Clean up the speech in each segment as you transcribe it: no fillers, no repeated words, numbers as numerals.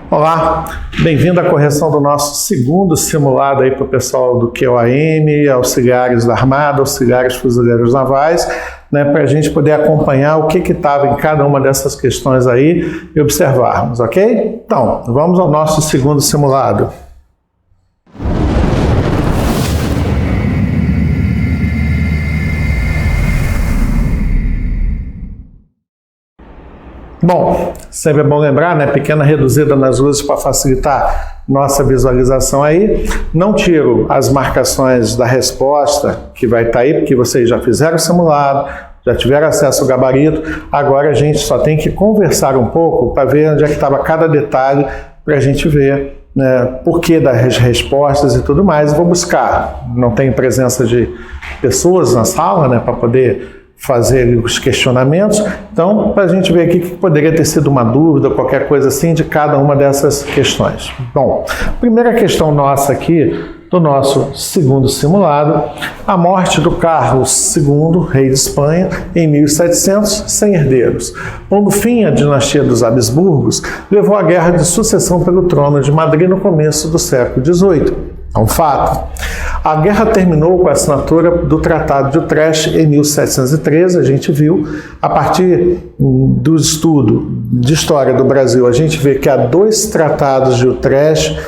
Olá, bem-vindo à correção do nosso segundo simulado aí para o pessoal do QOAM, auxiliares da Armada, auxiliares fuzileiros navais, né, para a gente poder acompanhar o que estava em cada uma dessas questões aí e observarmos, ok? Então, vamos ao nosso segundo simulado. Bom, sempre é bom lembrar, né? Pequena reduzida nas luzes para facilitar nossa visualização aí. Não tiro as marcações da resposta que vai estar aí, porque vocês já fizeram o simulado, já tiveram acesso ao gabarito. Agora a gente só tem que conversar um pouco para ver onde é que estava cada detalhe para a gente ver, né, porquê das respostas e tudo mais. Eu vou buscar, não tem presença de pessoas na sala, né, para poder fazer os questionamentos, então para a gente ver aqui que poderia ter sido uma dúvida, qualquer coisa assim de cada uma dessas questões. Bom, primeira questão nossa aqui, do nosso segundo simulado, a morte do Carlos II, rei de Espanha, em 1700, sem herdeiros. Pondo fim à dinastia dos Habsburgos, levou à guerra de sucessão pelo trono de Madrid no começo do século XVIII. É um fato. A guerra terminou com a assinatura do Tratado de Utrecht em 1713, a gente viu. A partir do estudo de história do Brasil, a gente vê que há dois tratados de Utrecht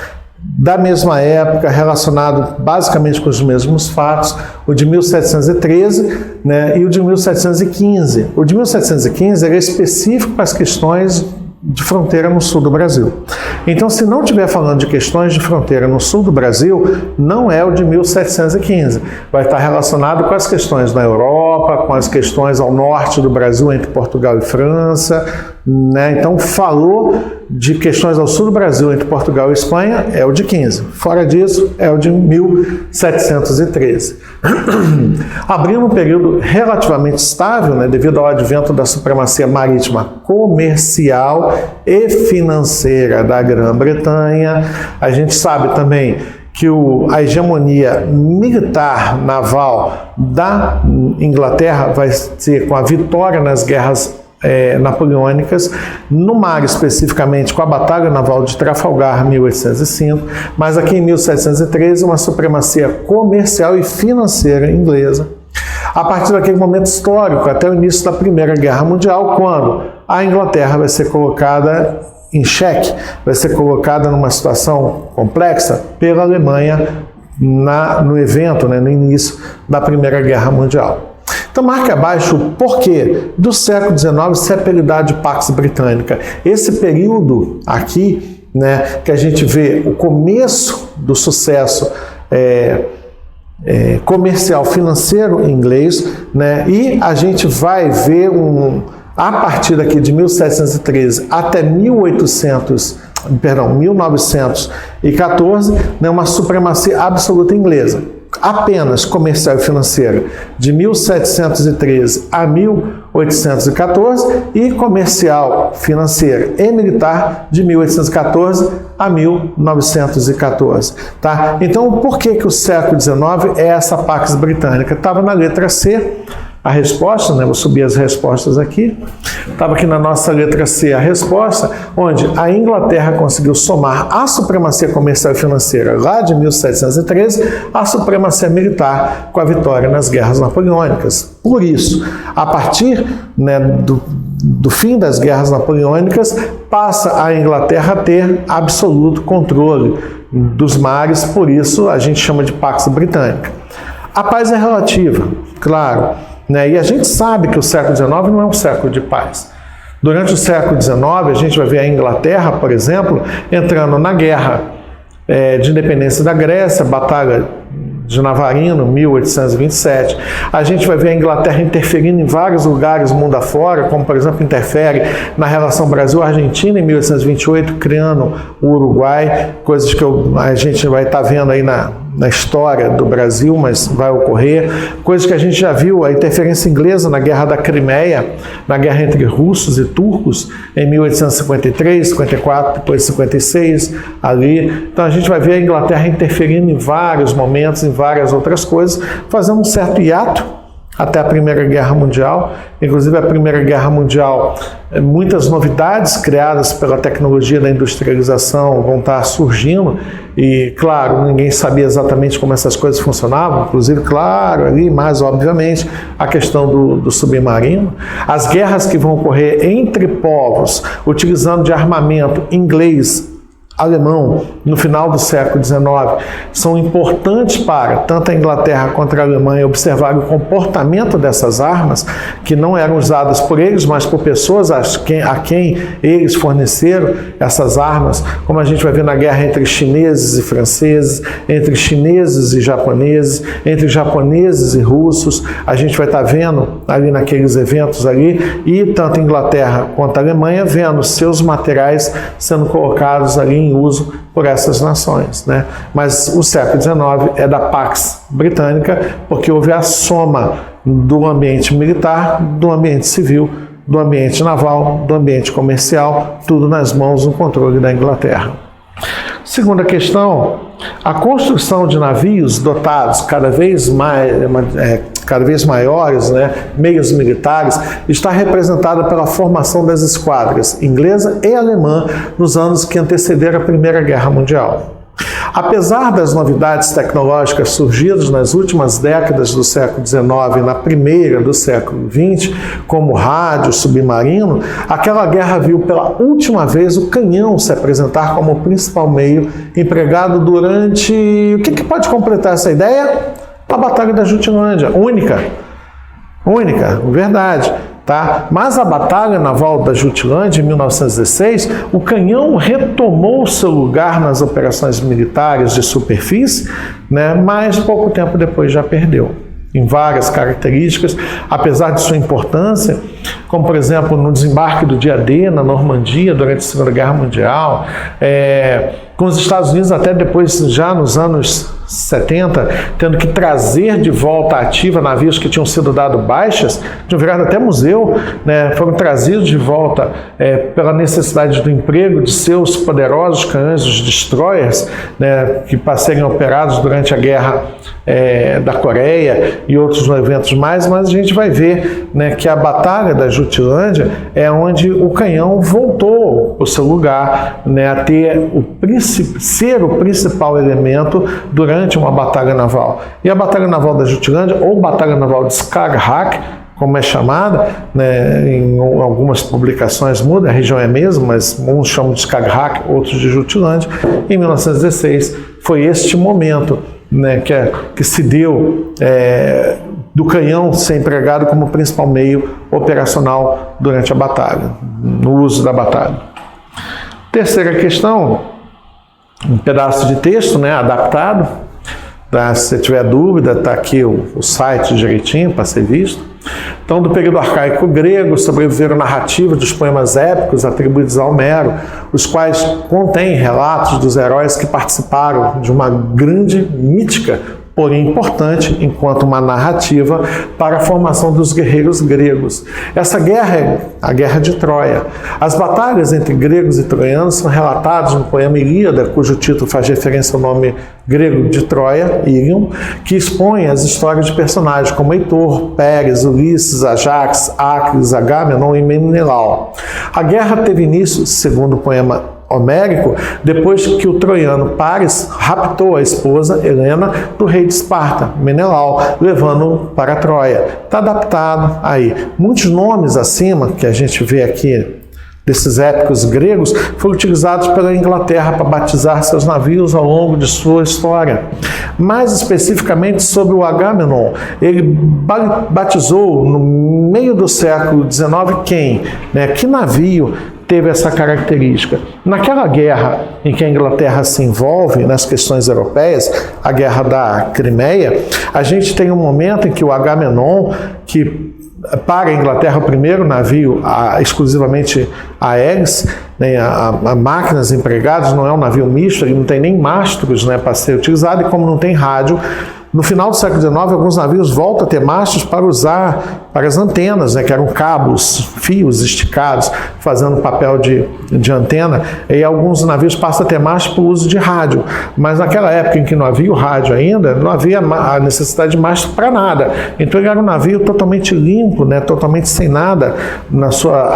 da mesma época, relacionado basicamente com os mesmos fatos, o de 1713, né, e o de 1715. O de 1715 era específico para as questões de fronteira no sul do Brasil. Então, se não estiver falando de questões de fronteira no sul do Brasil, não é o de 1715. Vai estar relacionado com as questões na Europa, com as questões ao norte do Brasil, entre Portugal e França, né? Então, falou de questões ao sul do Brasil, entre Portugal e Espanha, é o de 15. Fora disso, é o de 1713. Abrindo um período relativamente estável, né, devido ao advento da supremacia marítima comercial e financeira da Grã-Bretanha. A gente sabe também que a hegemonia militar naval da Inglaterra vai ser com a vitória nas guerras napoleônicas, no mar especificamente com a Batalha Naval de Trafalgar, 1805, mas aqui em 1713 uma supremacia comercial e financeira inglesa. A partir daquele momento histórico, até o início da Primeira Guerra Mundial, quando a Inglaterra vai ser colocada em xeque, vai ser colocada numa situação complexa pela Alemanha no evento, né, no início da Primeira Guerra Mundial. Então, marque abaixo o porquê do século XIX ser apelidado de Pax Britânica. Esse período aqui, né, que a gente vê o começo do sucesso comercial financeiro inglês, né, e a gente vai ver a partir daqui de 1713 até 1914, né, uma supremacia absoluta inglesa. Apenas comercial e financeira de 1713 a 1814 e comercial, financeira e militar de 1814 a 1914. Tá? Então, por que o século XIX é essa Pax Britânica? Estava na letra C a resposta, né? Vou subir as respostas aqui. Estava aqui na nossa letra C a resposta, onde a Inglaterra conseguiu somar a supremacia comercial e financeira lá de 1713 à supremacia militar com a vitória nas guerras napoleônicas. Por isso, a partir, né, do fim das guerras napoleônicas, passa a Inglaterra a ter absoluto controle dos mares, por isso a gente chama de Pax Britânica. A paz é relativa, claro. E a gente sabe que o século XIX não é um século de paz. Durante o século XIX, a gente vai ver a Inglaterra, por exemplo, entrando na guerra de independência da Grécia, Batalha de Navarino, 1827. A gente vai ver a Inglaterra interferindo em vários lugares mundo afora, como, por exemplo, interfere na relação Brasil-Argentina em 1828, criando o Uruguai, coisas que a gente vai estar vendo aí na história do Brasil, mas vai ocorrer. Coisas que a gente já viu, a interferência inglesa na Guerra da Crimeia, na guerra entre russos e turcos, em 1853, 54, depois 56, ali. Então a gente vai ver a Inglaterra interferindo em vários momentos, em várias outras coisas, fazendo um certo hiato até a Primeira Guerra Mundial. Inclusive, a Primeira Guerra Mundial, muitas novidades criadas pela tecnologia da industrialização vão estar surgindo e, claro, ninguém sabia exatamente como essas coisas funcionavam, inclusive, claro, ali, mais obviamente, a questão do submarino. As guerras que vão ocorrer entre povos, utilizando de armamento inglês, alemão, no final do século XIX, são importantes para tanto a Inglaterra quanto a Alemanha observar o comportamento dessas armas, que não eram usadas por eles, mas por pessoas a quem eles forneceram essas armas, como a gente vai ver na guerra entre chineses e franceses, entre chineses e japoneses, entre japoneses e russos. A gente vai estar vendo ali naqueles eventos ali, e tanto a Inglaterra quanto a Alemanha vendo seus materiais sendo colocados ali em uso por essas nações, né? Mas o século XIX é da Pax Britânica, porque houve a soma do ambiente militar, do ambiente civil, do ambiente naval, do ambiente comercial, tudo nas mãos do controle da Inglaterra. Segunda questão, a construção de navios dotados cada vez maiores, né, meios militares, está representada pela formação das esquadras inglesa e alemã nos anos que antecederam a Primeira Guerra Mundial. Apesar das novidades tecnológicas surgidas nas últimas décadas do século XIX e na primeira do século XX, como rádio, submarino, aquela guerra viu pela última vez o canhão se apresentar como o principal meio empregado durante... O que pode completar essa ideia? A Batalha da Jutlândia, única, verdade. Tá? Mas a Batalha Naval da Jutlândia, em 1916, o canhão retomou seu lugar nas operações militares de superfície, né? Mas pouco tempo depois já perdeu. Em várias características, apesar de sua importância, como por exemplo no desembarque do dia D na Normandia durante a Segunda Guerra Mundial, com os Estados Unidos até depois, já nos anos 70, tendo que trazer de volta à ativa navios que tinham sido dados baixas, tinham virado até museu, né, foram trazidos de volta pela necessidade do emprego de seus poderosos canhões, os destroyers, né, que serem operados durante a Guerra da Coreia e outros eventos mais, mas a gente vai ver, né, que a Batalha da Jutlândia é onde o canhão voltou ao seu lugar, né, a ser o principal elemento durante uma batalha naval. E a Batalha Naval da Jutlândia, ou Batalha Naval de Skagerrak, como é chamada, né, em algumas publicações muda, a região é a mesma, mas uns chamam de Skagerrak, outros de Jutlândia. Em 1916 foi este momento, né, que se deu do canhão ser empregado como principal meio operacional durante a batalha, no uso da batalha. Terceira questão, um pedaço de texto, né, adaptado. Tá? Se você tiver dúvida, está aqui o site direitinho para ser visto. Então, do período arcaico grego, sobreviveram narrativas dos poemas épicos atribuídos a Homero, os quais contêm relatos dos heróis que participaram de uma grande mítica, porém importante, enquanto uma narrativa para a formação dos guerreiros gregos. Essa guerra é a Guerra de Troia. As batalhas entre gregos e troianos são relatadas no poema Ilíada, cujo título faz referência ao nome grego de Troia, Ilion, que expõe as histórias de personagens como Heitor, Pérez, Ulisses, Ajax, Acres, Agamenon e Menelau. A guerra teve início, segundo o poema homérico, depois que o troiano Paris raptou a esposa Helena do rei de Esparta, Menelau, levando-o para Troia. Está adaptado aí. Muitos nomes acima que a gente vê aqui desses épicos gregos foram utilizados pela Inglaterra para batizar seus navios ao longo de sua história. Mais especificamente sobre o Agamenon, ele batizou no meio do século XIX quem? Que navio teve essa característica? Naquela guerra em que a Inglaterra se envolve nas questões europeias, a guerra da Crimeia, a gente tem um momento em que o Agamenon, que para a Inglaterra o primeiro navio exclusivamente a hélice, né, a máquinas empregadas, não é um navio misto, ele não tem nem mastros, né, para ser utilizado, e como não tem rádio, no final do século XIX alguns navios voltam a ter mastros para usar para as antenas, né, que eram cabos, fios esticados, fazendo papel de antena, e alguns navios passam a ter mastro para o uso de rádio. Mas naquela época em que não havia o rádio ainda, não havia a necessidade de mastro para nada. Então ele era um navio totalmente limpo, né, totalmente sem nada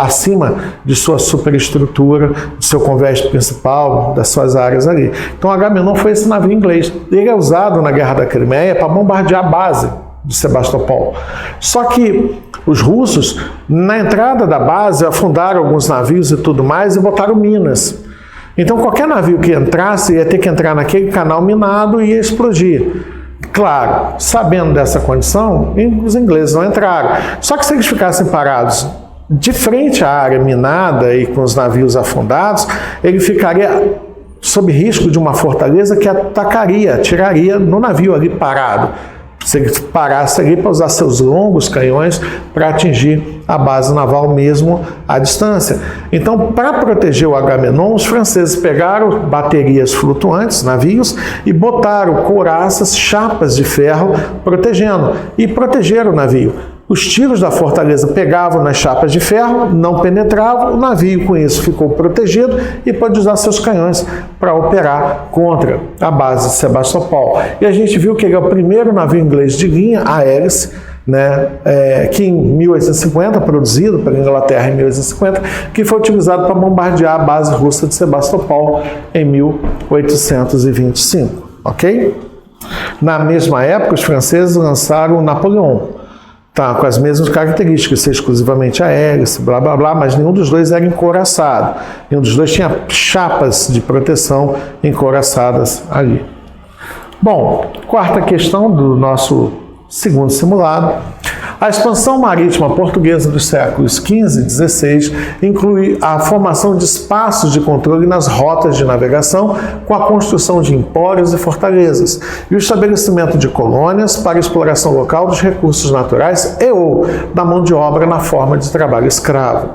acima de sua superestrutura, do seu convés principal, das suas áreas ali. Então o Agamenon foi esse navio inglês. Ele é usado na Guerra da Crimeia para bombardear a base de Sebastopol. Só que os russos, na entrada da base, afundaram alguns navios e tudo mais e botaram minas. Então qualquer navio que entrasse ia ter que entrar naquele canal minado e ia explodir. Claro, sabendo dessa condição, os ingleses não entraram. Só que se eles ficassem parados de frente à área minada e com os navios afundados, ele ficaria sob risco de uma fortaleza que atacaria, atiraria no navio ali parado. Se ele parasse ali para usar seus longos canhões para atingir a base naval mesmo à distância. Então, para proteger o Agamenon, os franceses pegaram baterias flutuantes, navios, e botaram couraças, chapas de ferro protegendo, e protegeram o navio. Os tiros da fortaleza pegavam nas chapas de ferro, não penetravam, o navio com isso ficou protegido e pôde usar seus canhões para operar contra a base de Sebastopol. E a gente viu que ele é o primeiro navio inglês de linha a hélice, né, que em 1850, produzido pela Inglaterra em 1850, que foi utilizado para bombardear a base russa de Sebastopol em 1825, ok? Na mesma época, os franceses lançaram o Napoleon, tá, com as mesmas características, ser exclusivamente a hélice, blá blá blá, mas nenhum dos dois era encouraçado. Nenhum dos dois tinha chapas de proteção encouraçadas ali. Bom, quarta questão do nosso segundo simulado. A expansão marítima portuguesa dos séculos XV e XVI inclui a formação de espaços de controle nas rotas de navegação, com a construção de empórios e fortalezas, e o estabelecimento de colônias para exploração local dos recursos naturais e ou da mão de obra na forma de trabalho escravo.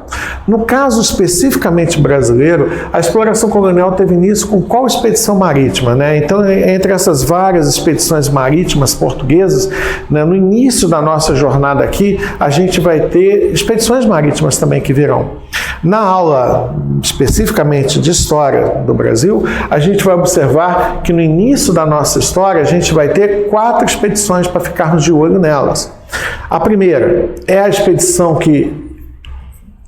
No caso especificamente brasileiro, a exploração colonial teve início com qual expedição marítima, né? Então, entre essas várias expedições marítimas portuguesas, né, no início da nossa jornada aqui, a gente vai ter expedições marítimas também que virão. Na aula especificamente de história do Brasil, a gente vai observar que no início da nossa história a gente vai ter 4 expedições para ficarmos de olho nelas. A primeira é a expedição que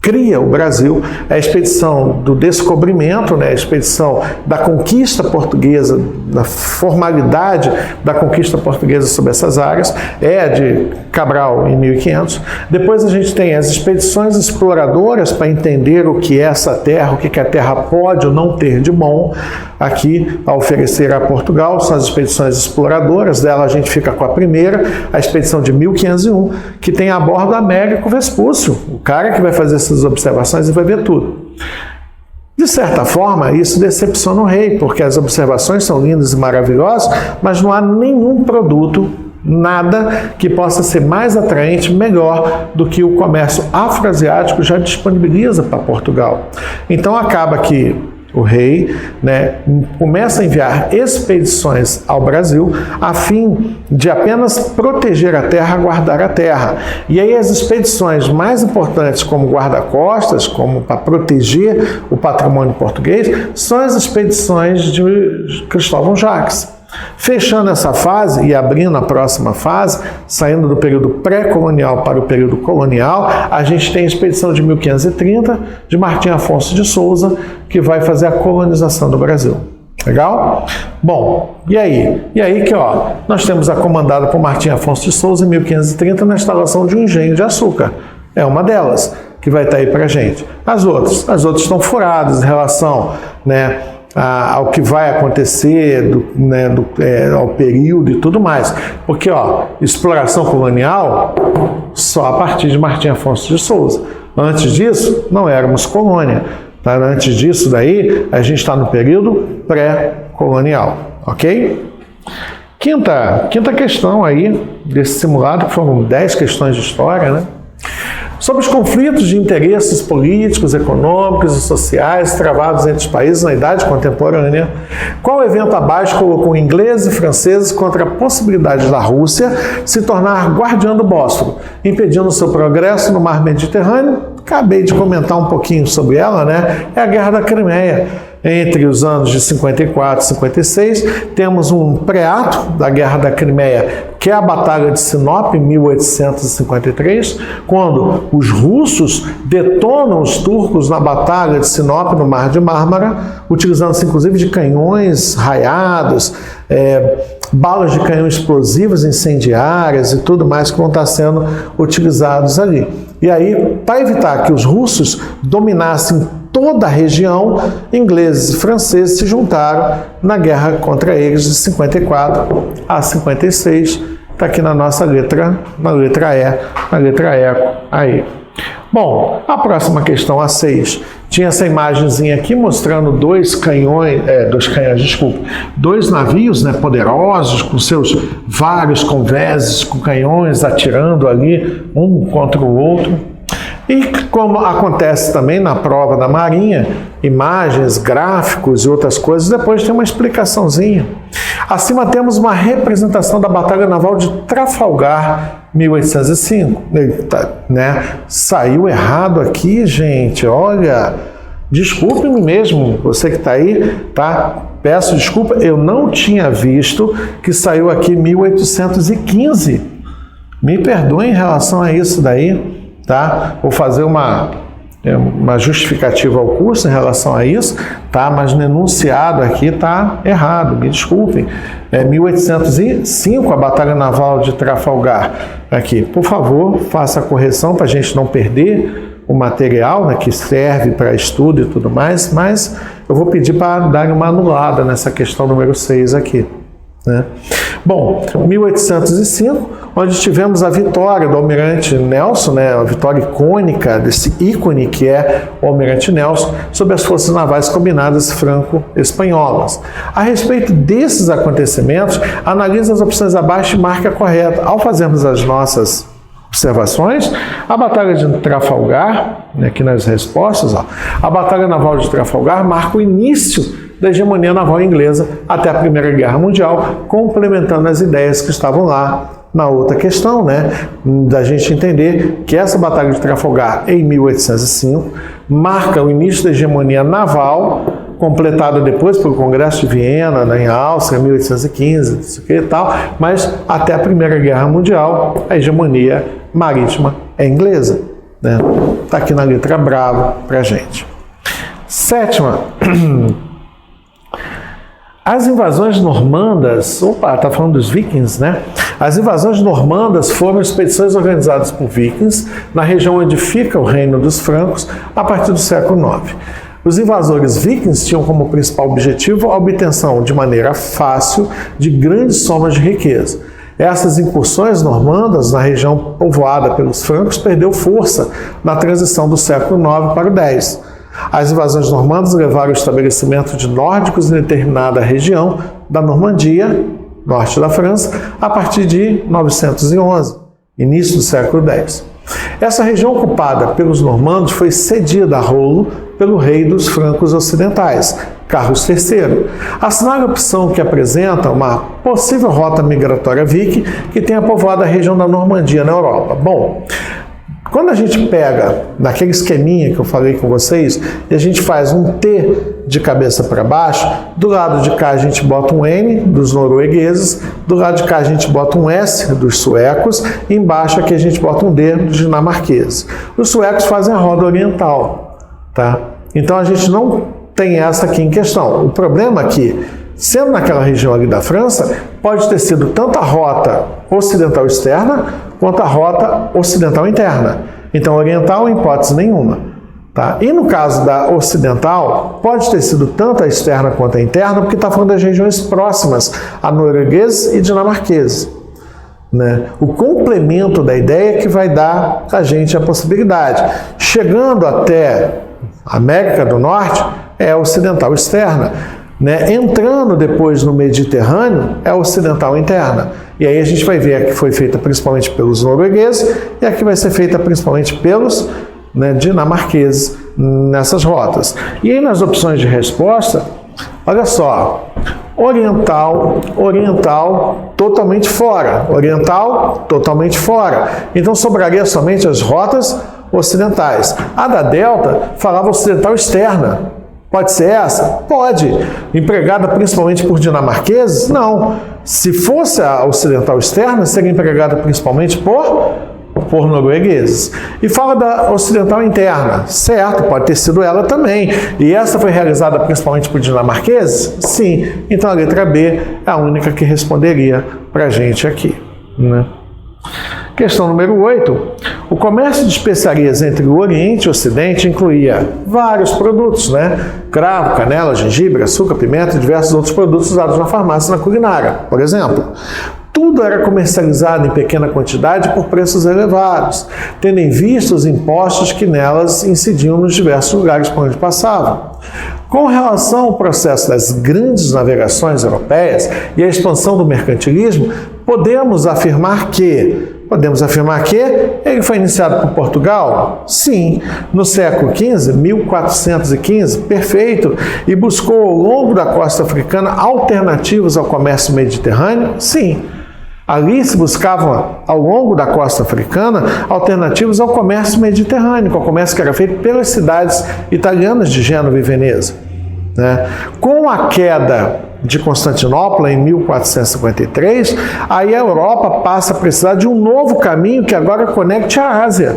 cria o Brasil, é a expedição do descobrimento, né, a expedição da conquista portuguesa, da formalidade da conquista portuguesa sobre essas áreas, é a de Cabral em 1500. Depois a gente tem as expedições exploradoras para entender o que é essa terra, o que a terra pode ou não ter de bom aqui a oferecer a Portugal, são as expedições exploradoras. Dela a gente fica com a primeira, a expedição de 1501, que tem a bordo Américo Vespúcio, o cara que vai fazer essas observações e vai ver tudo. De certa forma, isso decepciona o rei, porque as observações são lindas e maravilhosas, mas não há nenhum produto, nada que possa ser mais atraente, melhor do que o comércio afroasiático já disponibiliza para Portugal. Então acaba que o rei, né, começa a enviar expedições ao Brasil a fim de apenas proteger a terra, guardar a terra. E aí as expedições mais importantes como guarda-costas, como para proteger o patrimônio português, são as expedições de Cristóvão Jacques. Fechando essa fase e abrindo a próxima fase, saindo do período pré-colonial para o período colonial, a gente tem a expedição de 1530 de Martim Afonso de Souza, que vai fazer a colonização do Brasil. Legal? Bom, e aí? E aí que, ó, nós temos a comandada por Martim Afonso de Souza em 1530 na instalação de um engenho de açúcar. É uma delas que vai estar aí pra gente. As outras estão furadas em relação, né, ao que vai acontecer, ao período e tudo mais. Porque, ó, exploração colonial só a partir de Martim Afonso de Souza. Antes disso, não éramos colônia. Tá? Antes disso daí, a gente está no período pré-colonial, ok? Quinta questão aí desse simulado, que foram 10 questões de história, né? Sobre os conflitos de interesses políticos, econômicos e sociais travados entre os países na Idade Contemporânea, qual evento abaixo colocou ingleses e franceses contra a possibilidade da Rússia se tornar guardiã do Bósforo, impedindo seu progresso no mar Mediterrâneo? Acabei de comentar um pouquinho sobre ela, né? É a Guerra da Crimeia. Entre os anos de 54 e 56, temos um pré-ato da Guerra da Crimeia, que é a Batalha de Sinop, em 1853, quando os russos detonam os turcos na Batalha de Sinop, no Mar de Mármara, utilizando-se inclusive de canhões raiados, balas de canhão explosivas incendiárias e tudo mais que vão estar sendo utilizados ali. E aí, para evitar que os russos dominassem toda a região, ingleses e franceses se juntaram na guerra contra eles de 54 a 56. Está aqui na nossa letra, na letra eco aí. Bom, a próxima questão, a 6. Tinha essa imagenzinha aqui mostrando dois navios, né, poderosos, com seus vários convéses, com canhões atirando ali um contra o outro. E como acontece também na prova da Marinha, imagens, gráficos e outras coisas, depois tem uma explicaçãozinha. Acima temos uma representação da Batalha Naval de Trafalgar, 1805. Eita, né? Saiu errado aqui, gente, olha. Desculpe-me mesmo, você que está aí, tá? Peço desculpa, eu não tinha visto que saiu aqui 1815. Me perdoe em relação a isso daí. Tá? Vou fazer uma justificativa ao curso em relação a isso, tá? Mas no enunciado aqui está errado, me desculpem. 1805, a Batalha Naval de Trafalgar. Aqui, por favor, faça a correção para a gente não perder o material, né, que serve para estudo e tudo mais, mas eu vou pedir para dar uma anulada nessa questão número 6 aqui. Né? Bom, 1805, onde tivemos a vitória do Almirante Nelson, né, a vitória icônica desse ícone que é o Almirante Nelson, sobre as forças navais combinadas franco-espanholas. A respeito desses acontecimentos, analise as opções abaixo e marque a correta. Ao fazermos as nossas observações, a Batalha de Trafalgar, aqui nas respostas, ó, a Batalha Naval de Trafalgar marca o início da hegemonia naval inglesa até a Primeira Guerra Mundial, complementando as ideias que estavam lá na outra questão, né? Da gente entender que essa Batalha de Trafalgar, em 1805, marca o início da hegemonia naval, completada depois pelo Congresso de Viena, em Áustria, em 1815, isso aqui e tal, mas até a Primeira Guerra Mundial, a hegemonia marítima é inglesa. Né? Tá aqui na letra brava pra gente. Sétima. As invasões normandas, tá falando dos vikings, né? As invasões normandas foram expedições organizadas por vikings na região onde fica o reino dos francos a partir do século IX. Os invasores vikings tinham como principal objetivo a obtenção de maneira fácil de grandes somas de riqueza. Essas incursões normandas na região povoada pelos francos perdeu força na transição do século IX para o X. As invasões normandas levaram ao estabelecimento de nórdicos em determinada região da Normandia, norte da França, a partir de 911, início do século X. Essa região ocupada pelos normandos foi cedida a rolo pelo rei dos francos ocidentais, Carlos III. Assinale a opção que apresenta uma possível rota migratória viking que tenha povoado a região da Normandia na Europa. Bom, quando a gente pega naquele esqueminha que eu falei com vocês e a gente faz um T de cabeça para baixo, do lado de cá a gente bota um N dos noruegueses, do lado de cá a gente bota um S dos suecos e embaixo aqui a gente bota um D dos dinamarqueses. Os suecos fazem a roda oriental, tá? Então a gente não tem essa aqui em questão. O problema é que, sendo naquela região ali da França, pode ter sido tanto a rota ocidental externa quanto a rota ocidental interna. Então, oriental, em hipótese nenhuma. Tá? E no caso da ocidental, pode ter sido tanto a externa quanto a interna, porque está falando das regiões próximas a noruegueses e dinamarqueses. Né? O complemento da ideia que vai dar a gente a possibilidade. Chegando até a América do Norte, é a ocidental externa. né? Entrando depois no Mediterrâneo é a ocidental interna. E aí a gente vai ver a que foi feita principalmente pelos noruegueses e a que vai ser feita principalmente pelos, né, dinamarqueses nessas rotas. E aí nas opções de resposta, olha só, oriental, totalmente fora. Oriental, totalmente fora. Então sobraria somente as rotas ocidentais. A da Delta falava ocidental externa. Pode ser essa? Pode. Empregada principalmente por dinamarqueses? Não. Se fosse a ocidental externa, seria empregada principalmente por noruegueses. E fala da ocidental interna. Certo, pode ter sido ela também. E essa foi realizada principalmente por dinamarqueses? Sim. Então a letra B é a única que responderia para a gente aqui, né? Questão número 8. O comércio de especiarias entre o Oriente e o Ocidente incluía vários produtos, né? Cravo, canela, gengibre, açúcar, pimenta e diversos outros produtos usados na farmácia e na culinária, por exemplo. Tudo era comercializado em pequena quantidade por preços elevados, tendo em vista os impostos que nelas incidiam nos diversos lugares por onde passavam. Com relação ao processo das grandes navegações europeias e a expansão do mercantilismo, podemos afirmar que ele foi iniciado por Portugal? Sim. No século XV, 1415, perfeito. E buscou ao longo da costa africana alternativas ao comércio mediterrâneo? Sim. Ali se buscavam, ao longo da costa africana, alternativas ao comércio mediterrâneo, ao comércio que era feito pelas cidades italianas de Gênova e Veneza, né? Com a queda de Constantinopla em 1453, aí a Europa passa a precisar de um novo caminho que agora conecte a Ásia.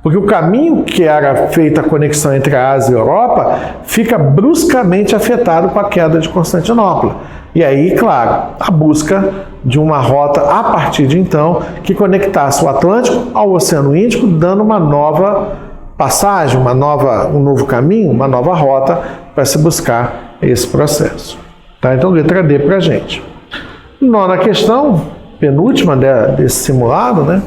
Porque o caminho que era feita a conexão entre a Ásia e a Europa fica bruscamente afetado com a queda de Constantinopla. E aí, claro, a busca de uma rota a partir de então que conectasse o Atlântico ao Oceano Índico, dando uma nova passagem, um novo caminho, uma nova rota para se buscar esse processo. Tá? Então, letra D para a gente. Nona questão, penúltima desse simulado, né?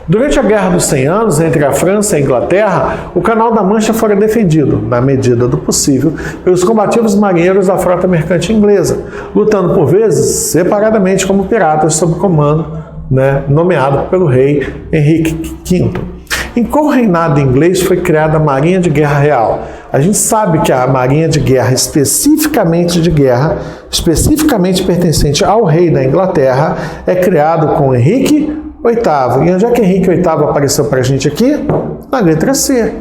Durante a Guerra dos 100 Anos, entre a França e a Inglaterra, o Canal da Mancha fora defendido, na medida do possível, pelos combativos marinheiros da frota mercante inglesa, lutando por vezes separadamente como piratas sob comando, né, nomeado pelo rei Henrique V. Em qual reinado inglês foi criada a Marinha de Guerra Real? A gente sabe que a Marinha de Guerra, especificamente pertencente ao rei da Inglaterra, é criado com Henrique VIII. E onde é que Henrique VIII apareceu para a gente aqui? Na letra C.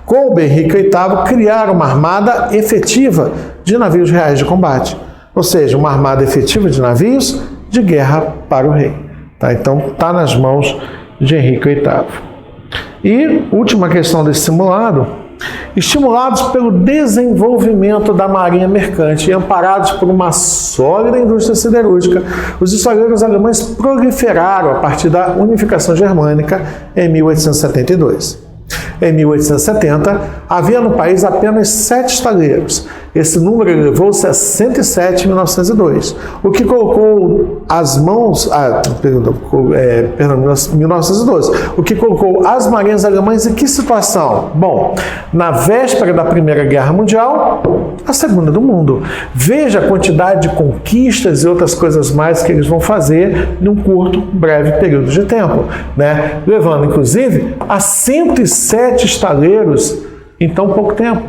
Coube Henrique VIII criar uma armada efetiva de navios reais de combate. Ou seja, uma armada efetiva de navios de guerra para o rei. Tá? Então, está nas mãos de Henrique VIII. E, última questão desse simulado, estimulados pelo desenvolvimento da marinha mercante e amparados por uma sólida indústria siderúrgica, os historiadores alemães proliferaram a partir da unificação germânica em 1872. Em 1870, havia no país apenas 7 estaleiros. Esse número elevou-se a 107 em 1902, o que colocou as mãos... 1912. O que colocou as marinhas alemãs em que situação? Bom, na véspera da Primeira Guerra Mundial, a Segunda do Mundo. Veja a quantidade de conquistas e outras coisas mais que eles vão fazer num curto, breve período de tempo, né? Levando, inclusive, a 107 estaleiros em tão pouco tempo.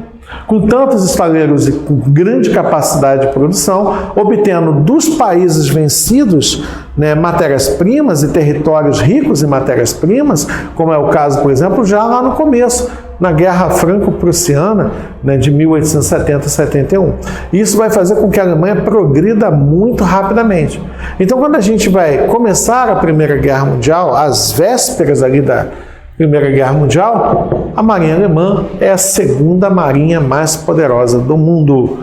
Com tantos estaleiros e com grande capacidade de produção, obtendo dos países vencidos, né, matérias-primas e territórios ricos em matérias-primas, como é o caso, por exemplo, já lá no começo, na Guerra Franco-Prussiana, né, de 1870-71. Isso vai fazer com que a Alemanha progrida muito rapidamente. Então, quando a gente vai começar a Primeira Guerra Mundial, às vésperas ali da Primeira Guerra Mundial, a marinha alemã é a segunda marinha mais poderosa do mundo.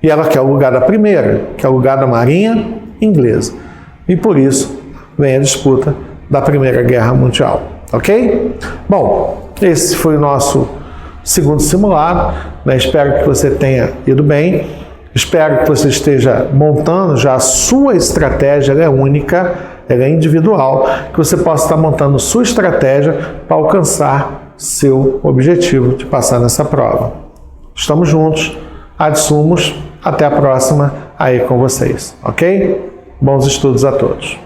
E ela quer o lugar da primeira, que é o lugar da marinha inglesa. E por isso vem a disputa da Primeira Guerra Mundial. Ok? Bom, esse foi o nosso segundo simulado, né? Espero que você tenha ido bem. Espero que você esteja montando já a sua estratégia, ela é única, ela é individual, que você possa estar montando sua estratégia para alcançar seu objetivo de passar nessa prova. Estamos juntos. Adsumos. Até a próxima aí com vocês, ok? Bons estudos a todos.